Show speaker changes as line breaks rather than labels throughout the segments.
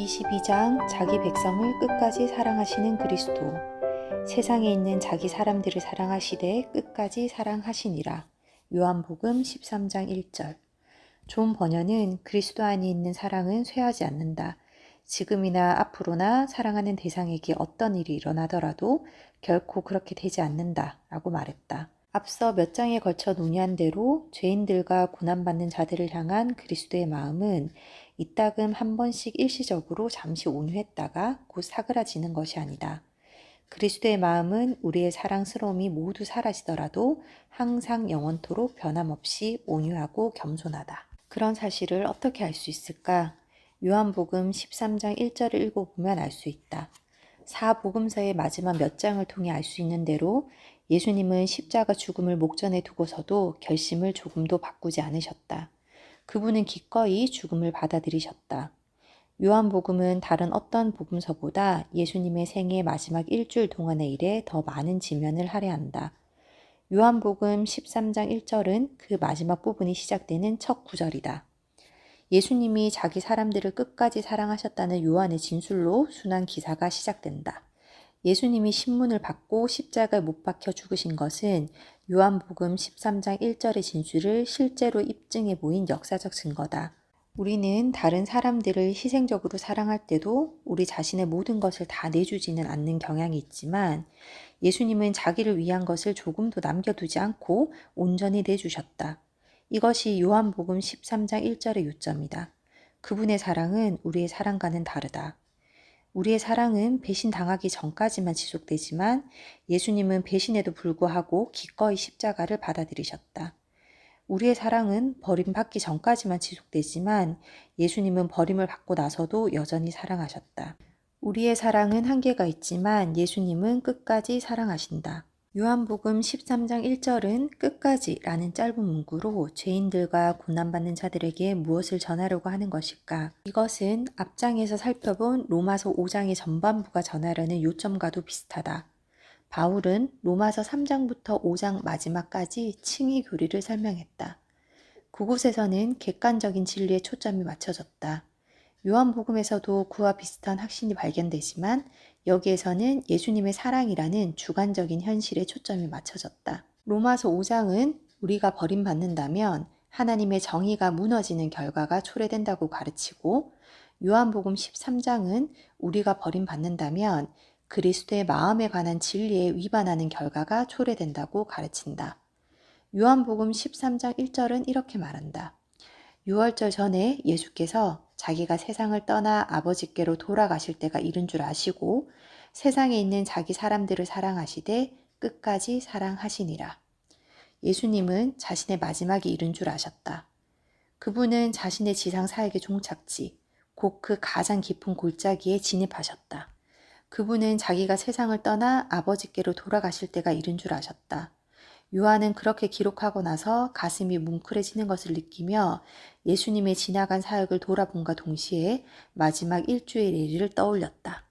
22장 자기 백성을 끝까지 사랑하시는 그리스도. 세상에 있는 자기 사람들을 사랑하시되 끝까지 사랑하시니라. 요한복음 13장 1절. 존 번연은 그리스도 안에 있는 사랑은 쇠하지 않는다. 지금이나 앞으로나 사랑하는 대상에게 어떤 일이 일어나더라도 결코 그렇게 되지 않는다 라고 말했다. 앞서 몇 장에 걸쳐 논의한 대로 죄인들과 고난받는 자들을 향한 그리스도의 마음은 이따금 한 번씩 일시적으로 잠시 온유했다가 곧 사그라지는 것이 아니다. 그리스도의 마음은 우리의 사랑스러움이 모두 사라지더라도 항상 영원토록 변함없이 온유하고 겸손하다. 그런 사실을 어떻게 알 수 있을까? 요한복음 13장 1절을 읽어보면 알 수 있다. 사복음서의 마지막 몇 장을 통해 알 수 있는 대로 예수님은 십자가 죽음을 목전에 두고서도 결심을 조금도 바꾸지 않으셨다. 그분은 기꺼이 죽음을 받아들이셨다. 요한복음은 다른 어떤 복음서보다 예수님의 생애 마지막 일주일 동안의 일에 더 많은 지면을 할애한다. 요한복음 13장 1절은 그 마지막 부분이 시작되는 첫 구절이다. 예수님이 자기 사람들을 끝까지 사랑하셨다는 요한의 진술로 순환 기사가 시작된다. 예수님이 신문을 받고 십자가에 못 박혀 죽으신 것은 요한복음 13장 1절의 진술을 실제로 입증해 보인 역사적 증거다. 우리는 다른 사람들을 희생적으로 사랑할 때도 우리 자신의 모든 것을 다 내주지는 않는 경향이 있지만 예수님은 자기를 위한 것을 조금도 남겨두지 않고 온전히 내주셨다. 이것이 요한복음 13장 1절의 요점이다. 그분의 사랑은 우리의 사랑과는 다르다. 우리의 사랑은 배신당하기 전까지만 지속되지만 예수님은 배신에도 불구하고 기꺼이 십자가를 받아들이셨다. 우리의 사랑은 버림받기 전까지만 지속되지만 예수님은 버림을 받고 나서도 여전히 사랑하셨다. 우리의 사랑은 한계가 있지만 예수님은 끝까지 사랑하신다. 요한복음 13장 1절은 끝까지 라는 짧은 문구로 죄인들과 고난받는 자들에게 무엇을 전하려고 하는 것일까? 이것은 앞장에서 살펴본 로마서 5장의 전반부가 전하려는 요점과도 비슷하다. 바울은 로마서 3장부터 5장 마지막까지 칭의 교리를 설명했다. 그곳에서는 객관적인 진리에 초점이 맞춰졌다. 요한복음에서도 그와 비슷한 확신이 발견되지만 여기에서는 예수님의 사랑이라는 주관적인 현실에 초점이 맞춰졌다. 로마서 5장은 우리가 버림받는다면 하나님의 정의가 무너지는 결과가 초래된다고 가르치고 요한복음 13장은 우리가 버림받는다면 그리스도의 마음에 관한 진리에 위반하는 결과가 초래된다고 가르친다. 요한복음 13장 1절은 이렇게 말한다. 유월절 전에 예수께서 자기가 세상을 떠나 아버지께로 돌아가실 때가 이른 줄 아시고 세상에 있는 자기 사람들을 사랑하시되 끝까지 사랑하시니라. 예수님은 자신의 마지막이 이른 줄 아셨다. 그분은 자신의 지상 사역의 종착지, 곧 그 가장 깊은 골짜기에 진입하셨다. 그분은 자기가 세상을 떠나 아버지께로 돌아가실 때가 이른 줄 아셨다. 요한은 그렇게 기록하고 나서 가슴이 뭉클해지는 것을 느끼며 예수님의 지나간 사역을 돌아본과 동시에 마지막 일주일의 일을 떠올렸다.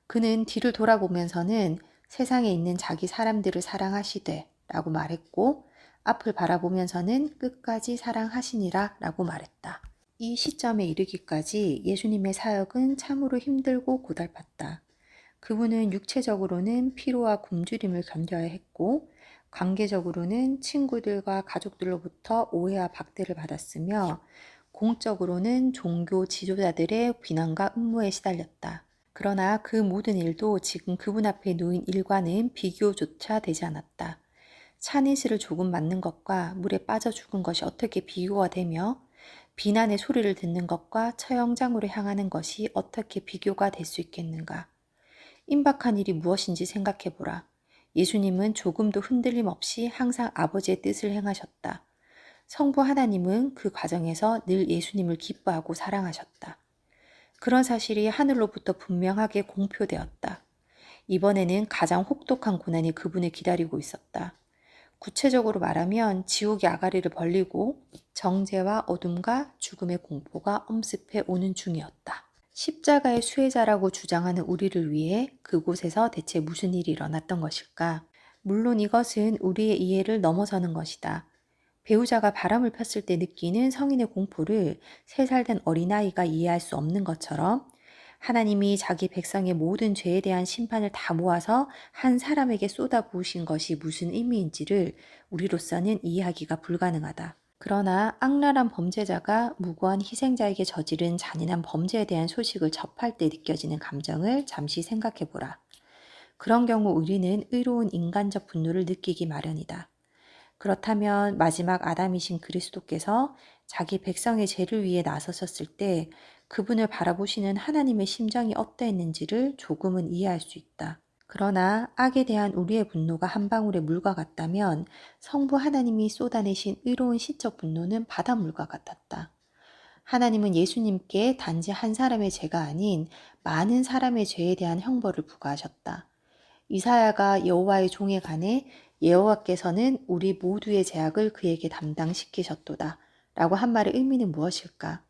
그는 뒤를 돌아보면서는 세상에 있는 자기 사람들을 사랑하시되 라고 말했고 앞을 바라보면서는 끝까지 사랑하시니라 라고 말했다. 이 시점에 이르기까지 예수님의 사역은 참으로 힘들고 고달팠다. 그분은 육체적으로는 피로와 굶주림을 견뎌야 했고 관계적으로는 친구들과 가족들로부터 오해와 박대를 받았으며 공적으로는 종교 지도자들의 비난과 음모에 시달렸다. 그러나 그 모든 일도 지금 그분 앞에 놓인 일과는 비교조차 되지 않았다. 찬이슬을 조금 맞는 것과 물에 빠져 죽은 것이 어떻게 비교가 되며 비난의 소리를 듣는 것과 처형장으로 향하는 것이 어떻게 비교가 될 수 있겠는가? 임박한 일이 무엇인지 생각해보라. 예수님은 조금도 흔들림 없이 항상 아버지의 뜻을 행하셨다. 성부 하나님은 그 과정에서 늘 예수님을 기뻐하고 사랑하셨다. 그런 사실이 하늘로부터 분명하게 공표되었다. 이번에는 가장 혹독한 고난이 그분을 기다리고 있었다. 구체적으로 말하면 지옥이 아가리를 벌리고 정죄와 어둠과 죽음의 공포가 엄습해 오는 중이었다. 십자가의 수혜자라고 주장하는 우리를 위해 그곳에서 대체 무슨 일이 일어났던 것일까? 물론 이것은 우리의 이해를 넘어서는 것이다. 배우자가 바람을 폈을 때 느끼는 성인의 공포를 3살 된 어린아이가 이해할 수 없는 것처럼 하나님이 자기 백성의 모든 죄에 대한 심판을 다 모아서 한 사람에게 쏟아부으신 것이 무슨 의미인지를 우리로서는 이해하기가 불가능하다. 그러나 악랄한 범죄자가 무고한 희생자에게 저지른 잔인한 범죄에 대한 소식을 접할 때 느껴지는 감정을 잠시 생각해 보라. 그런 경우 우리는 의로운 인간적 분노를 느끼기 마련이다. 그렇다면 마지막 아담이신 그리스도께서 자기 백성의 죄를 위해 나서셨을 때 그분을 바라보시는 하나님의 심정이 어떠했는지를 조금은 이해할 수 있다. 그러나 악에 대한 우리의 분노가 한 방울의 물과 같다면 성부 하나님이 쏟아내신 의로운 시적 분노는 바닷물과 같았다. 하나님은 예수님께 단지 한 사람의 죄가 아닌 많은 사람의 죄에 대한 형벌을 부과하셨다. 이사야가 여호와의 종에 관해 여호와께서는 우리 모두의 죄악을 그에게 담당시키셨도다 라고 한 말의 의미는 무엇일까?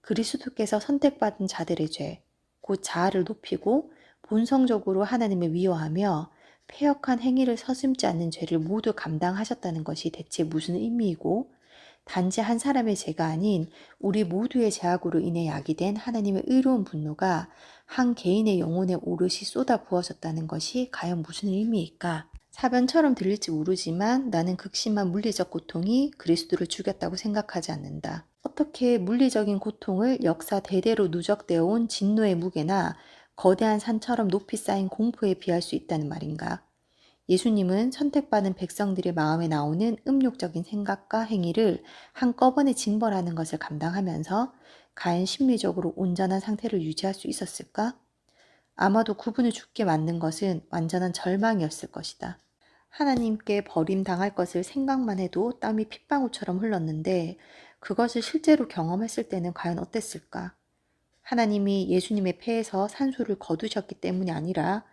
그리스도께서 선택받은 자들의 죄, 곧 자아를 높이고 본성적으로 하나님을 미워하며 패역한 행위를 서슴지 않는 죄를 모두 감당하셨다는 것이 대체 무슨 의미이고 단지 한 사람의 죄가 아닌 우리 모두의 죄악으로 인해 야기된 하나님의 의로운 분노가 한 개인의 영혼에 오롯이 쏟아 부어졌다는 것이 과연 무슨 의미일까? 사변처럼 들릴지 모르지만 나는 극심한 물리적 고통이 그리스도를 죽였다고 생각하지 않는다. 어떻게 물리적인 고통을 역사 대대로 누적되어 온 진노의 무게나 거대한 산처럼 높이 쌓인 공포에 비할 수 있다는 말인가? 예수님은 선택받은 백성들의 마음에 나오는 음욕적인 생각과 행위를 한꺼번에 징벌하는 것을 감당하면서 과연 심리적으로 온전한 상태를 유지할 수 있었을까? 아마도 그분을 죽게 만든 것은 완전한 절망이었을 것이다. 하나님께 버림당할 것을 생각만 해도 땀이 핏방울처럼 흘렀는데 그것을 실제로 경험했을 때는 과연 어땠을까? 하나님이 예수님의 폐에서 산소를 거두셨기 때문이 아니라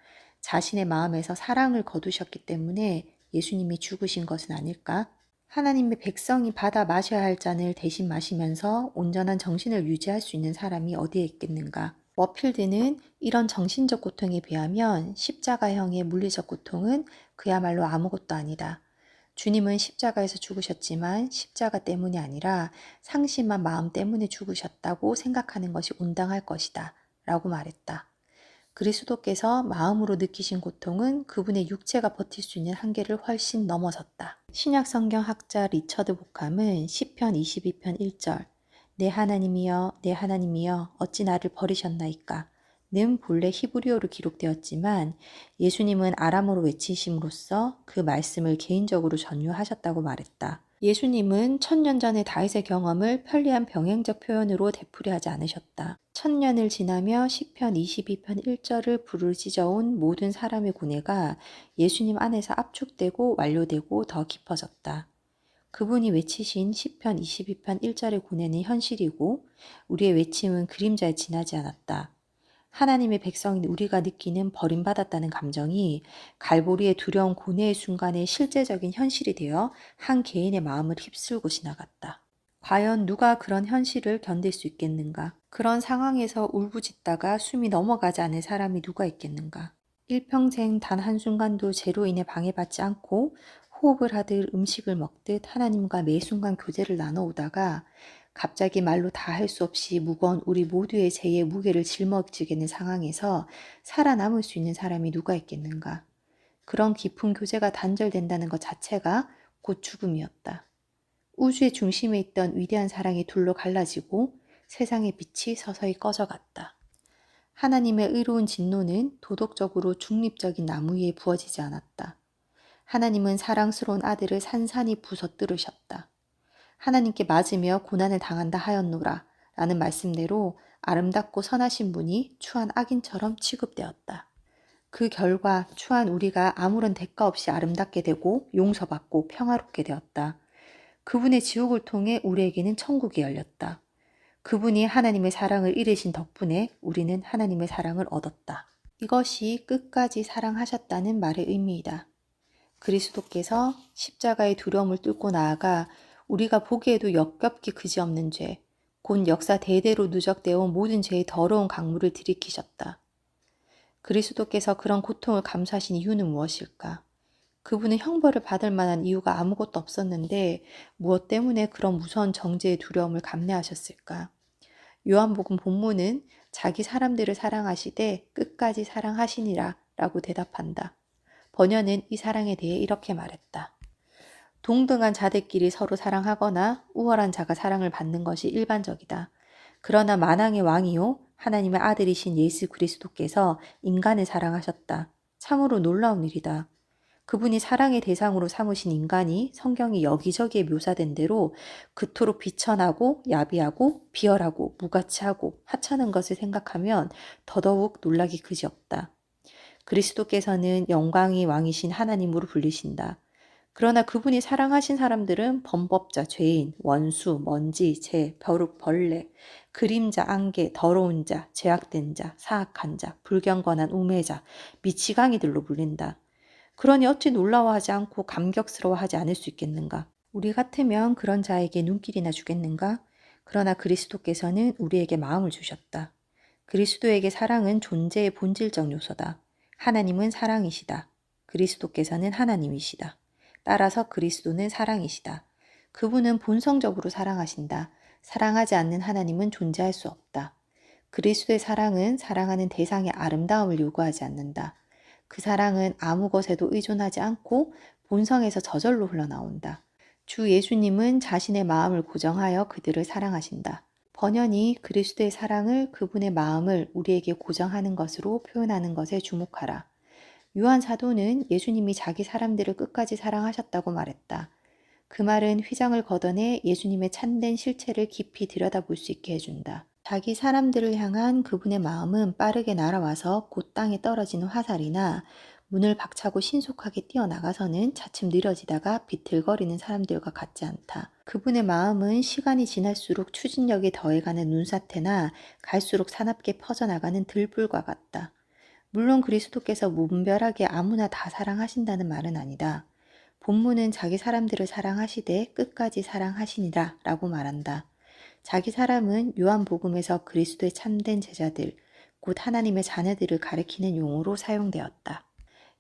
자신의 마음에서 사랑을 거두셨기 때문에 예수님이 죽으신 것은 아닐까? 하나님의 백성이 받아 마셔야 할 잔을 대신 마시면서 온전한 정신을 유지할 수 있는 사람이 어디에 있겠는가? 워필드는 이런 정신적 고통에 비하면 십자가형의 물리적 고통은 그야말로 아무것도 아니다. 주님은 십자가에서 죽으셨지만 십자가 때문이 아니라 상심한 마음 때문에 죽으셨다고 생각하는 것이 온당할 것이다. 라고 말했다. 그리스도께서 마음으로 느끼신 고통은 그분의 육체가 버틸 수 있는 한계를 훨씬 넘어섰다. 신약 성경 학자 리처드 보캄은 시편 22편 1절 내 하나님이여 내 하나님이여 어찌 나를 버리셨나이까 는 본래 히브리어로 기록되었지만 예수님은 아람어로 외치심으로써 그 말씀을 개인적으로 전유하셨다고 말했다. 예수님은 1000년 전의 다윗의 경험을 편리한 병행적 표현으로 되풀이하지 않으셨다. 1000년을 지나며 시편 22편 1절을 부르짖어온 모든 사람의 고뇌가 예수님 안에서 압축되고 완료되고 더 깊어졌다. 그분이 외치신 시편 22편 1절의 고뇌는 현실이고 우리의 외침은 그림자에 지나지 않았다. 하나님의 백성인 우리가 느끼는 버림받았다는 감정이 갈보리의 두려운 고뇌의 순간에 실제적인 현실이 되어 한 개인의 마음을 휩쓸고 지나갔다. 과연 누가 그런 현실을 견딜 수 있겠는가? 그런 상황에서 울부짖다가 숨이 넘어가지 않을 사람이 누가 있겠는가? 일평생 단 한순간도 죄로 인해 방해받지 않고 호흡을 하듯 음식을 먹듯 하나님과 매 순간 교제를 나눠오다가 갑자기 말로 다 할 수 없이 무거운 우리 모두의 죄의 무게를 짊어지게 된 상황에서 살아남을 수 있는 사람이 누가 있겠는가? 그런 깊은 교제가 단절된다는 것 자체가 곧 죽음이었다. 우주의 중심에 있던 위대한 사랑이 둘로 갈라지고 세상의 빛이 서서히 꺼져갔다. 하나님의 의로운 진노는 도덕적으로 중립적인 나무 위에 부어지지 않았다. 하나님은 사랑스러운 아들을 산산히 부서뜨르셨다. 하나님께 맞으며 고난을 당한다 하였노라 라는 말씀대로 아름답고 선하신 분이 추한 악인처럼 취급되었다. 그 결과 추한 우리가 아무런 대가 없이 아름답게 되고 용서받고 평화롭게 되었다. 그분의 지옥을 통해 우리에게는 천국이 열렸다. 그분이 하나님의 사랑을 이루신 덕분에 우리는 하나님의 사랑을 얻었다. 이것이 끝까지 사랑하셨다는 말의 의미이다. 그리스도께서 십자가의 두려움을 뚫고 나아가 우리가 보기에도 역겹기 그지없는 죄, 곧 역사 대대로 누적되어 온 모든 죄의 더러운 강물을 들이키셨다. 그리스도께서 그런 고통을 감수하신 이유는 무엇일까? 그분은 형벌을 받을 만한 이유가 아무것도 없었는데 무엇 때문에 그런 무서운 정죄의 두려움을 감내하셨을까? 요한복음 본문은 자기 사람들을 사랑하시되 끝까지 사랑하시니라 라고 대답한다. 번연은 이 사랑에 대해 이렇게 말했다. 동등한 자들끼리 서로 사랑하거나 우월한 자가 사랑을 받는 것이 일반적이다. 그러나 만왕의 왕이요 하나님의 아들이신 예수 그리스도께서 인간을 사랑하셨다. 참으로 놀라운 일이다. 그분이 사랑의 대상으로 삼으신 인간이 성경이 여기저기에 묘사된 대로 그토록 비천하고 야비하고 비열하고 무가치하고 하찮은 것을 생각하면 더더욱 놀라기 그지없다. 그리스도께서는 영광이 왕이신 하나님으로 불리신다. 그러나 그분이 사랑하신 사람들은 범법자, 죄인, 원수, 먼지, 재, 벼룩, 벌레, 그림자, 안개, 더러운 자, 죄악된 자, 사악한 자, 불경건한 우매자, 미치광이들로 불린다. 그러니 어찌 놀라워하지 않고 감격스러워하지 않을 수 있겠는가? 우리 같으면 그런 자에게 눈길이나 주겠는가? 그러나 그리스도께서는 우리에게 마음을 주셨다. 그리스도에게 사랑은 존재의 본질적 요소다. 하나님은 사랑이시다. 그리스도께서는 하나님이시다. 따라서 그리스도는 사랑이시다. 그분은 본성적으로 사랑하신다. 사랑하지 않는 하나님은 존재할 수 없다. 그리스도의 사랑은 사랑하는 대상의 아름다움을 요구하지 않는다. 그 사랑은 아무 것에도 의존하지 않고 본성에서 저절로 흘러나온다. 주 예수님은 자신의 마음을 고정하여 그들을 사랑하신다. 번연히 그리스도의 사랑을 그분의 마음을 우리에게 고정하는 것으로 표현하는 것에 주목하라. 요한 사도는 예수님이 자기 사람들을 끝까지 사랑하셨다고 말했다. 그 말은 휘장을 걷어내 예수님의 참된 실체를 깊이 들여다볼 수 있게 해준다. 자기 사람들을 향한 그분의 마음은 빠르게 날아와서 곧 땅에 떨어지는 화살이나 문을 박차고 신속하게 뛰어나가서는 차츰 느려지다가 비틀거리는 사람들과 같지 않다. 그분의 마음은 시간이 지날수록 추진력이 더해가는 눈사태나 갈수록 사납게 퍼져나가는 들불과 같다. 물론 그리스도께서 무분별하게 아무나 다 사랑하신다는 말은 아니다. 본문은 자기 사람들을 사랑하시되 끝까지 사랑하시니라 라고 말한다. 자기 사람은 요한복음에서 그리스도의 참된 제자들, 곧 하나님의 자녀들을 가리키는 용어로 사용되었다.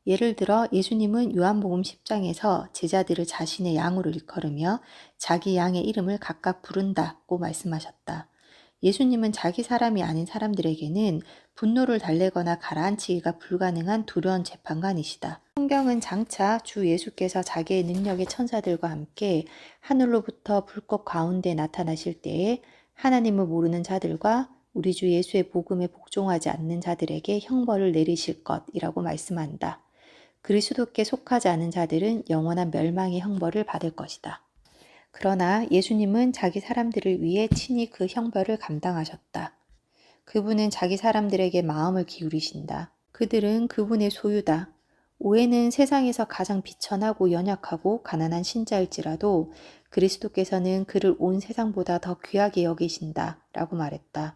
예를 들어 예수님은 요한복음 10장에서 제자들을 자신의 양으로 일컬으며 자기 양의 이름을 각각 부른다고 말씀하셨다. 예수님은 자기 사람이 아닌 사람들에게는 분노를 달래거나 가라앉히기가 불가능한 두려운 재판관이시다. 성경은 장차 주 예수께서 자기의 능력의 천사들과 함께 하늘로부터 불꽃 가운데 나타나실 때에 하나님을 모르는 자들과 우리 주 예수의 복음에 복종하지 않는 자들에게 형벌을 내리실 것이라고 말씀한다. 그리스도께 속하지 않은 자들은 영원한 멸망의 형벌을 받을 것이다. 그러나 예수님은 자기 사람들을 위해 친히 그 형벌을 감당하셨다. 그분은 자기 사람들에게 마음을 기울이신다. 그들은 그분의 소유다. 오해는 세상에서 가장 비천하고 연약하고 가난한 신자일지라도 그리스도께서는 그를 온 세상보다 더 귀하게 여기신다 라고 말했다.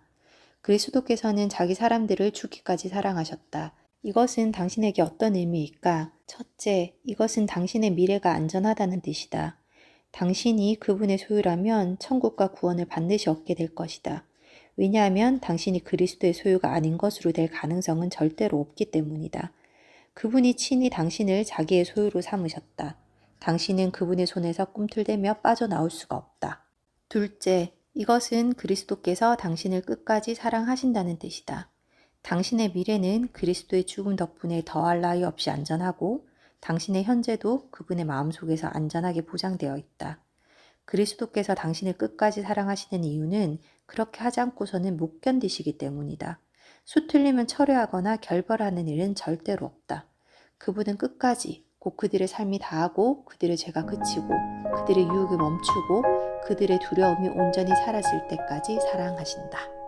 그리스도께서는 자기 사람들을 죽기까지 사랑하셨다. 이것은 당신에게 어떤 의미일까? 첫째, 이것은 당신의 미래가 안전하다는 뜻이다. 당신이 그분의 소유라면 천국과 구원을 반드시 얻게 될 것이다. 왜냐하면 당신이 그리스도의 소유가 아닌 것으로 될 가능성은 절대로 없기 때문이다. 그분이 친히 당신을 자기의 소유로 삼으셨다. 당신은 그분의 손에서 꿈틀대며 빠져나올 수가 없다. 둘째, 이것은 그리스도께서 당신을 끝까지 사랑하신다는 뜻이다. 당신의 미래는 그리스도의 죽음 덕분에 더할 나위 없이 안전하고 당신의 현재도 그분의 마음속에서 안전하게 보장되어 있다. 그리스도께서 당신을 끝까지 사랑하시는 이유는 그렇게 하지 않고서는 못 견디시기 때문이다. 수틀리면 철회하거나 결벌하는 일은 절대로 없다. 그분은 끝까지 곧 그들의 삶이 다하고 그들의 죄가 그치고 그들의 유혹이 멈추고 그들의 두려움이 온전히 사라질 때까지 사랑하신다.